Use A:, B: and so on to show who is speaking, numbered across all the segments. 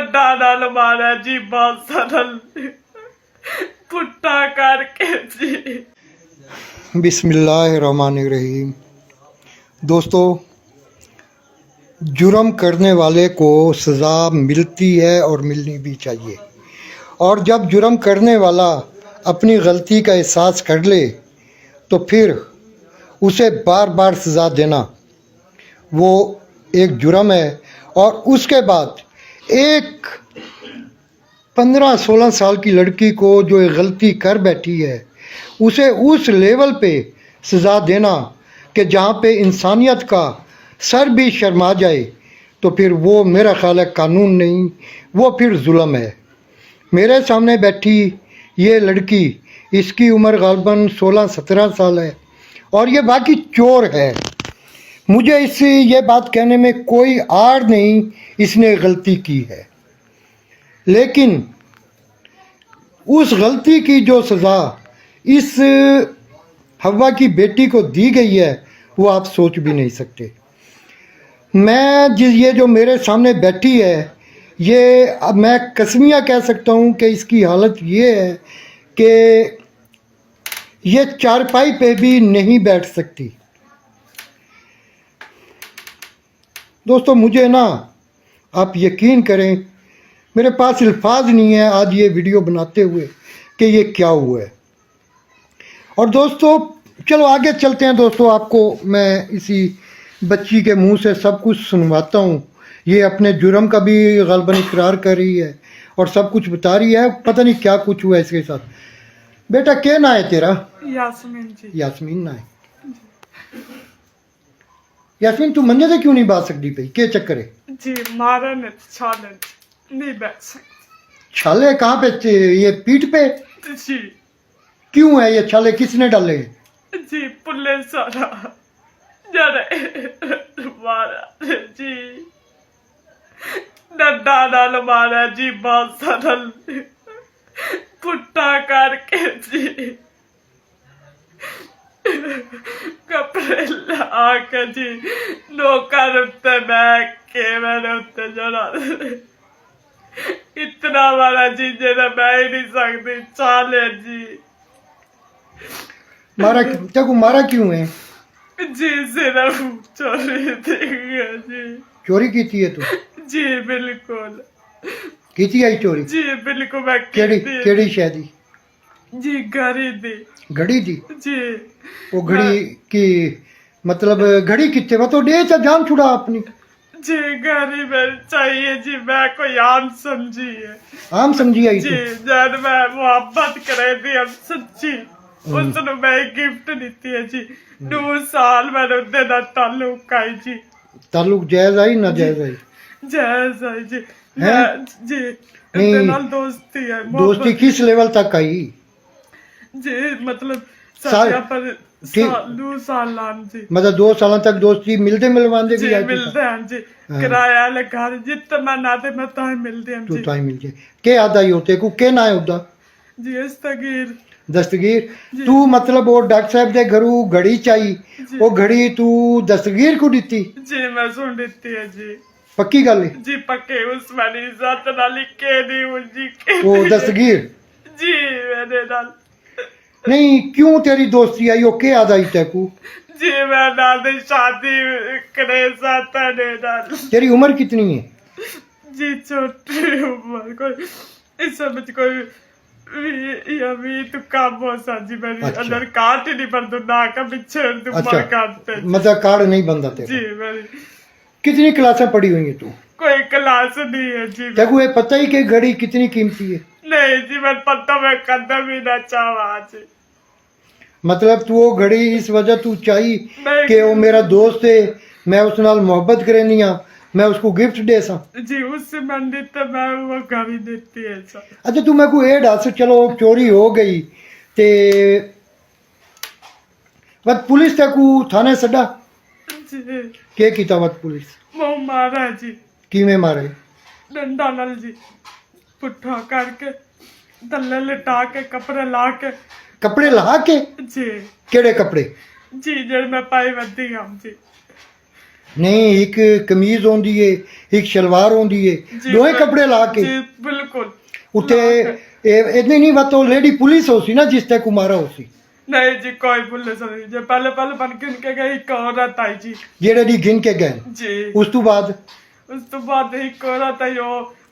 A: डंडा नाल मारा जी, बांसा नाल पुट्ठा करके जी।
B: बिस्मिल्लाहिर्रहमानिर्रहीम। दोस्तों, जुर्म करने वाले को सज़ा मिलती है और मिलनी भी चाहिए। और जब जुर्म करने वाला अपनी गलती का एहसास कर ले तो फिर उसे बार बार सज़ा देना वो एक जुर्म है। और उसके बाद एक 15-16 साल की लड़की को जो एक गलती कर बैठी है उसे उस लेवल पे सज़ा देना कि जहाँ पे इंसानियत का सर भी शर्मा जाए, तो फिर वो मेरा ख़्याल है कानून नहीं, वो फिर जुल्म है। मेरे सामने बैठी ये लड़की, इसकी उम्र ग़ालिबन 16-17 साल है और ये बाकी चोर है। मुझे इससे ये बात कहने में कोई आड़ नहीं, इसने गलती की है, लेकिन उस गलती की जो सज़ा इस हवा की बेटी को दी गई है वो आप सोच भी नहीं सकते। ये जो मेरे सामने बैठी है, ये अब मैं कसमिया कह सकता हूँ कि इसकी हालत ये है कि ये चारपाई पे भी नहीं बैठ सकती। दोस्तों, मुझे ना आप यकीन करें, मेरे पास अल्फाज नहीं है आज ये वीडियो बनाते हुए कि ये क्या हुआ है। और दोस्तों चलो आगे चलते हैं। दोस्तों, आपको मैं इसी बच्ची के मुंह से सब कुछ सुनवाता हूँ। ये अपने जुर्म का भी ग़ालिबन इकरार कर रही है और सब कुछ बता रही है। पता नहीं क्या कुछ हुआ इसके साथ। बेटा क्या ना है तेरा?
A: यास्मीन जी।
B: यास्मीन ना है। यास्मीन, तू मंजे से क्यों नहीं बात सकती पई? क्या चक्कर है
A: जी? मारा ने छाले नहीं बैठ सकती।
B: छाले कहाँ पे? ये पीठ पे
A: जी।
B: क्यों है ये छाले? किसने डाले
A: जी? पुलिस वाला जरे मारा जी, डंडा नाल मारा जी, बांसा नाल पुट्ठा करके जी, कपड़े ला के जी, नौकर उत्ते बैठ के मैंने उत्ते चढ़ा इतना मारा जी जेना मैं ही नहीं सकती। चाले जी।
B: मारा? तेको मारा क्यों है
A: जी सिर्फ चोरी थी जी।
B: चोरी की थी है तू?
A: जी बिल्कुल
B: की थी आई चोरी?
A: जी बिल्कुल। मैं
B: केड़ी शादी
A: जी? घड़ी दी।
B: घड़ी थी
A: जी।
B: वो घड़ी की मतलब घड़ी कितने वो तो दे जान छुड़ा अपनी।
A: जी घड़ी में चाहिए जी, मैं कोई आम समझी है।
B: आम समझी आई
A: जी? जब मैं मोहब्बत करे थी हम सच्ची, उसने मैं गिफ्ट दी है जी। 2 साल मैंने उसके नाल ताल्लुक आई जी।
B: ताल्लुक जायज आई ना जायज आई?
A: जायज आई जी।
B: हैं?
A: जी
B: नहीं,
A: नाल दोस्ती है।
B: दोस्ती किस लेवल तक आई
A: जी मतलब
B: साल?
A: साल पर 2 साल लान जी।
B: मतलब 2 साल तक दोस्ती मिलते मिलवांदे
A: जी
B: भी आई?
A: मिलते हैं जी। किराया ले घर जितना मैं नाते मैं ताई मिलते हैं
B: तू
A: जी।
B: ताई मिल जाए के आदा ही होते को के ना है उदा
A: जी दस्तगीर।
B: दस्तगीर। तू मतलब वो डॉक्टर साहब दे घरू घड़ी चाहिए, वो घड़ी तू दस्तगीर को दी?
A: जी मैं सुन दी है जी।
B: पक्की गल है
A: जी पक्के उस वाली जात नाली के दी जी के
B: वो दस्तगीर?
A: जी मेरे नाल
B: नहीं, क्यों तेरी दोस्ती आई? ओके आदा ही तेको?
A: जी मैं नाल शादी करे साता ने नाल।
B: तेरी उम्र कितनी है?
A: जी छोटी उम्र, कोई इस समझ कोई अभी तो काम हो सा जी। मेरी
B: अच्छा।
A: अंदर काट ही नहीं पर दो ना का पीछे तुम
B: अच्छा,
A: काटते
B: मतलब कार्ड नहीं बनता तेरा?
A: जी। मेरी
B: कितनी क्लासें पढ़ी हुई है तू?
A: कोई क्लास नहीं है जी।
B: तेको ये पता ही कि घड़ी कितनी कीमती है?
A: नहीं जी मैं पता, मैं कदम ही ना चाहवा जी।
B: मतलब तू वो घड़ी इस वजह तू चाहिए
A: नहीं
B: कि वो मेरा दोस्त है, मैं उस नाल मोहब्बत करनी आ, मैं उसको गिफ्ट दे सा?
A: जी उससे मंडी तो मैं वो घड़ी देती है सर।
B: अच्छा तू मैं को ये दस, चलो चोरी हो गई ते वत पुलिस तेको थाने सदा
A: जी।
B: के कीता? वत पुलिस
A: वो मारा जी,
B: किवें मारे?
A: डंडा नाल जी, पुट्ठा करके तल्ले लिटा के कपड़े ला के।
B: कपड़े ला के?
A: जी।
B: केड़े कपड़े?
A: जी जड़ मैं पाई वधी हम जी।
B: नहीं एक कमीज होंदी है एक शलवार होंदी है
A: जी,
B: दोए कपड़े ला के
A: जी बिल्कुल
B: उत्ते इतनी नहीं बात तो लेडी पुलिस हो सी ना जिस ते कुमारा हो सी
A: नहीं जी कोई पुलिस नहीं जी पहले पहले बन के उनके गई एक औरत आई जी
B: जेड़े दी गिन के गए
A: जी
B: उस तो बाद
A: उस तो बाद एक औरत आई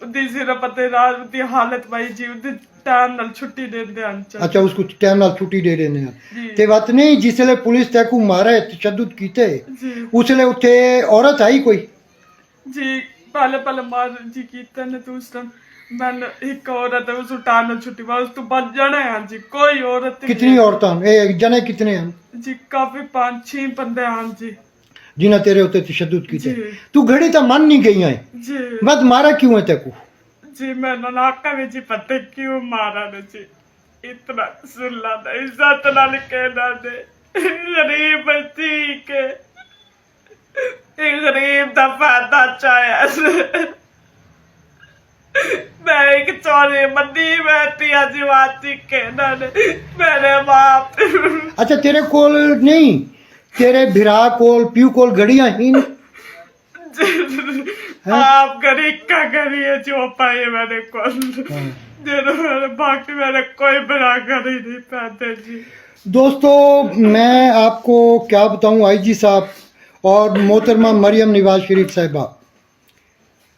A: ਉਹਦੀ ਸਿਰ ਪਤੇ ਰਾਤ ਦੀ ਹਾਲਤ ਬਾਈ ਜੀ ਉਹਦੀ ਟਾਈਮ ਨਾਲ ਛੁੱਟੀ ਦਿੰਦੇ ਹਨ
B: अच्छा उसको टाइम नाल छुट्टी दे देने
A: जी
B: ते बात नहीं जिसले पुलिस ते को मारा है तशद्दुद कीते
A: जी
B: उसले उत्ते औरत आई कोई
A: जी पहले पहले मार जी कीते ने तो उस टाइम मैंने एक औरत है उस टाइम ਨਾਲ ਛੁੱਟੀ ਬਾਅਦ ਉਸ ਤੋਂ ਬਾਅਦ ਜਣੇ ਹਨ ਜੀ ਕੋਈ औरत नहीं
B: कितनी औरतां ए जने कितने हैं
A: जी काफी 5-6 बंदे ਹਨ जी
B: जिन्हें तेरे उत्ते तशद्दुद कीते
A: जी
B: तू घड़ी तो मन नहीं गई है
A: जी
B: बस मारा क्यों है तेको
A: जी मैं नाका में जी पता क्यों मारा ने जी इतना सुल्ला था इज्जत नाल कहना दे गरीब बच्ची के एक गरीब दा फायदा चाहे मैं एक चोरी बंदी बैठी आदिवासी कहना ने मेरे बाप
B: अच्छा तेरे कोल नहीं तेरे भिरा कोल प्यू कोल घड़ियां ही नहीं
A: आप गरीब का करिए जो पाए मैंने कौन बाकी मैंने कोई बड़ा कर ही नहीं पाते जी
B: दोस्तों मैं आपको क्या बताऊं आईजी साहब और मोहतरमा मरियम नवाज शरीफ साहिबा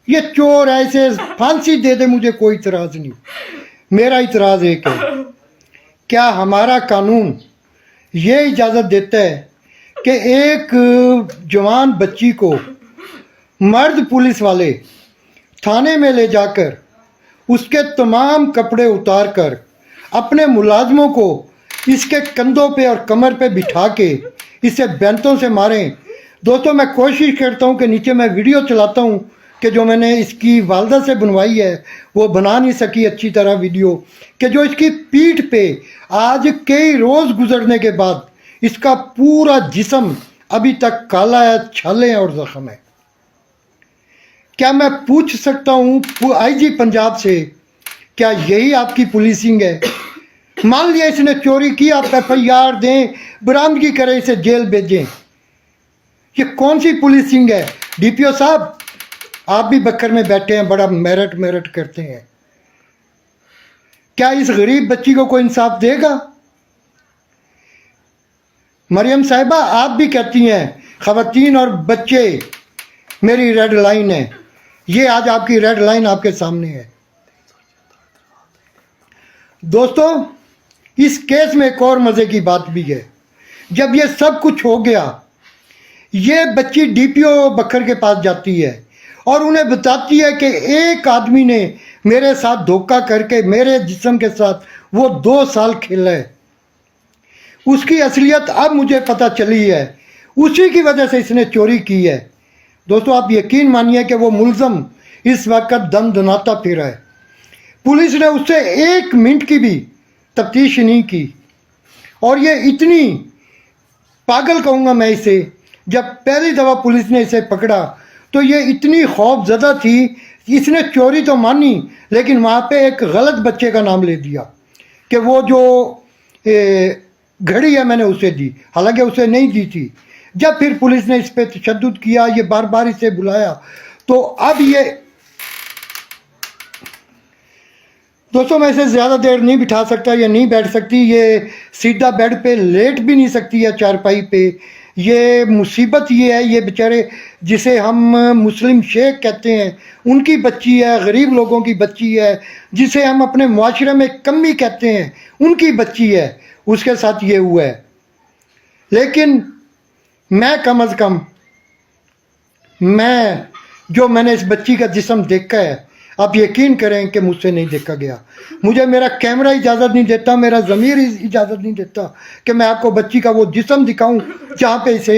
B: ये चोर ऐसे फांसी दे दे मुझे कोई इतराज नहीं मेरा इतराज एक है क्या हमारा कानून ये इजाज़त देता है कि एक जवान बच्ची को मर्द पुलिस वाले थाने में ले जाकर उसके तमाम कपड़े उतार कर अपने मुलाजमों को इसके कंधों पे और कमर पे बिठा के इसे बैंतों से मारें। दोस्तों मैं कोशिश करता हूँ कि नीचे मैं वीडियो चलाता हूँ कि जो मैंने इसकी वालदा से बनवाई है वो बना नहीं सकी अच्छी तरह वीडियो कि जो इसकी पीठ पे आज कई रोज़ गुजरने के बाद इसका पूरा जिस्म अभी तक काला है छाले हैं और ज़ख्म है। क्या मैं पूछ सकता हूँ आईजी पंजाब से क्या यही आपकी पुलिसिंग है? मान लिया इसने चोरी की आप FIR दें बरामदगी करें इसे जेल भेजें ये कौन सी पुलिसिंग है? DPO साहब आप भी बकर में बैठे हैं बड़ा मेरट करते हैं क्या इस गरीब बच्ची को कोई इंसाफ देगा? मरियम साहिबा आप भी कहती हैं ख़वातीन और बच्चे मेरी रेड लाइन है ये आज आपकी रेड लाइन आपके सामने है। दोस्तों इस केस में एक और मज़े की बात भी है जब ये सब कुछ हो गया ये बच्ची DPO बकर के पास जाती है और उन्हें बताती है कि एक आदमी ने मेरे साथ धोखा करके मेरे जिस्म के साथ वो 2 साल खेला है उसकी असलियत अब मुझे पता चली है उसी की वजह से इसने चोरी की है। दोस्तों आप यकीन मानिए कि वो मुलज़म इस वक्त दम दनाता फिरा है पुलिस ने उससे 1 मिनट की भी तफ्तीश नहीं की और ये इतनी पागल कहूँगा मैं इसे जब पहली दफ़ा पुलिस ने इसे पकड़ा तो ये इतनी खौफज़दा थी इसने चोरी तो मानी लेकिन वहाँ पे एक गलत बच्चे का नाम ले दिया कि वो जो घड़ी है मैंने उसे दी हालांकि उसे नहीं दी थी। जब फिर पुलिस ने इस पर तशद्दुद किया ये बार बार इसे बुलाया तो अब ये दोस्तों मैं इसे ज़्यादा देर नहीं बिठा सकता ये नहीं बैठ सकती ये सीधा बेड पे लेट भी नहीं सकती है चारपाई पे ये मुसीबत ये है ये बेचारे जिसे हम मुस्लिम शेख कहते हैं उनकी बच्ची है गरीब लोगों की बच्ची है जिसे हम अपने मुआशरे में कमी कहते हैं उनकी बच्ची है उसके साथ ये हुआ है। लेकिन मैं कम अज़ कम मैं जो मैंने इस बच्ची का जिस्म देखा है आप यकीन करें कि मुझसे नहीं देखा गया मुझे मेरा कैमरा इजाज़त नहीं देता मेरा ज़मीर इजाज़त नहीं देता कि मैं आपको बच्ची का वो जिस्म दिखाऊं जहाँ पे इसे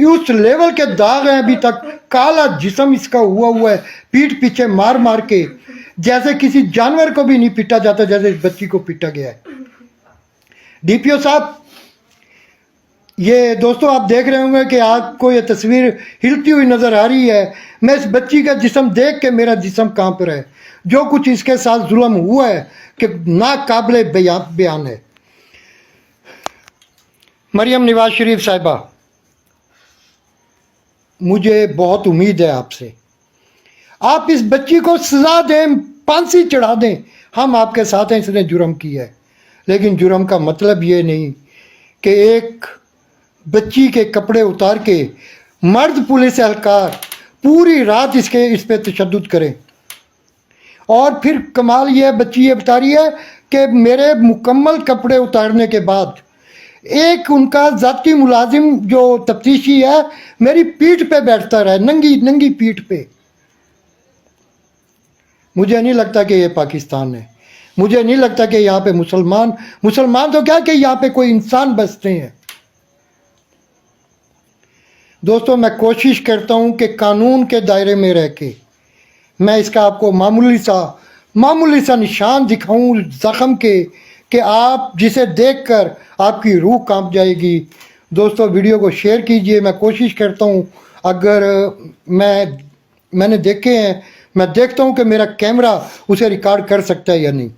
B: उस लेवल के दाग हैं अभी तक काला जिस्म इसका हुआ है पीठ पीछे मार मार के जैसे किसी जानवर को भी नहीं पीटा जाता जैसे इस बच्ची को पीटा गया है। DPO साहब ये दोस्तों आप देख रहे होंगे कि आपको ये तस्वीर हिलती हुई नज़र आ रही है मैं इस बच्ची का जिस्म देख के मेरा जिस्म कांप रहा है जो कुछ इसके साथ जुल्म हुआ है कि नाकाबिले बयान है। मरियम नवाज शरीफ साहिबा मुझे बहुत उम्मीद है आपसे, आप इस बच्ची को सजा दें, फांसी चढ़ा दें, हम आपके साथ हैं, इसने जुर्म किया है। लेकिन जुर्म का मतलब ये नहीं कि एक बच्ची के कपड़े उतार के मर्द पुलिस एहलकार पूरी रात इस पे तशद्दुद करें। और फिर कमाल ये है, बच्ची ये बता रही है कि मेरे मुकम्मल कपड़े उतारने के बाद एक उनका ज़ाती मुलाजिम जो तफ्तीशी है मेरी पीठ पे बैठता रहा, नंगी नंगी पीठ पे। मुझे नहीं लगता कि ये पाकिस्तान है, मुझे नहीं लगता कि यहाँ पे मुसलमान तो क्या कि यहाँ पे कोई इंसान बसते हैं। दोस्तों, मैं कोशिश करता हूँ कि कानून के दायरे में रह के मैं इसका आपको मामूली सा निशान दिखाऊं ज़ख्म के, कि आप जिसे देखकर आपकी रूह कांप जाएगी। दोस्तों, वीडियो को शेयर कीजिए। मैं कोशिश करता हूँ, अगर मैंने देखे हैं, मैं देखता हूँ कि मेरा कैमरा उसे रिकॉर्ड कर सकता है या नहीं।